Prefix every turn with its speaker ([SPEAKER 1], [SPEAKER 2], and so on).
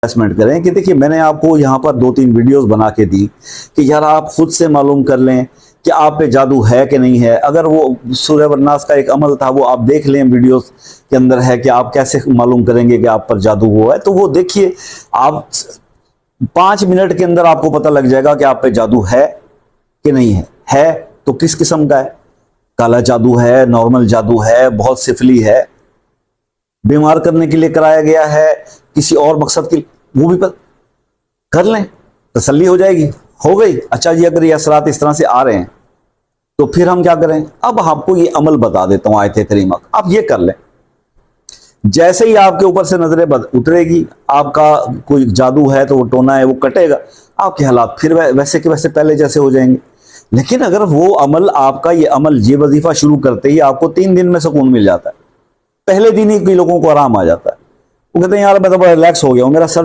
[SPEAKER 1] Investment करें कि देखिए मैंने आपको यहाँ पर 2-3 वीडियोस बना के दी कि यार आप खुद से मालूम कर लें कि आप पे जादू है कि नहीं है। अगर वो सूर्य वरनास का एक अमल था वो आप देख लें वीडियोस के अंदर है कि आप कैसे मालूम करेंगे कि आप पर जादू हुआ है, तो वो देखिए आप 5 मिनट के अंदर आपको पता लग जाएगा कि आप पे जादू है कि नहीं है तो किस किस्म का है, काला जादू है, नॉर्मल जादू है, बहुत सिफली है, बीमार करने के लिए कराया गया है, किसी और मकसद के लिए, वो भी कर लें, तसल्ली हो जाएगी। हो गई। अच्छा जी, अगर ये असरात इस तरह से आ रहे हैं तो फिर हम क्या करें। अब आपको ये अमल बता देता हूं आयत करीमा, आप ये कर लें। जैसे ही आपके ऊपर से नजरें उतरेगी, आपका कोई जादू है तो वो टोना है वो कटेगा, आपके हालात फिर वैसे के वैसे पहले जैसे हो जाएंगे। लेकिन अगर वो अमल आपका ये वजीफा शुरू करते ही आपको 3 दिन में सुकून मिल जाता है, पहले दिन ही कई लोगों को आराम आ जाता है, वो कहते हैं यार मैं तो बड़ा रिलैक्स हो गया हूं, मेरा सर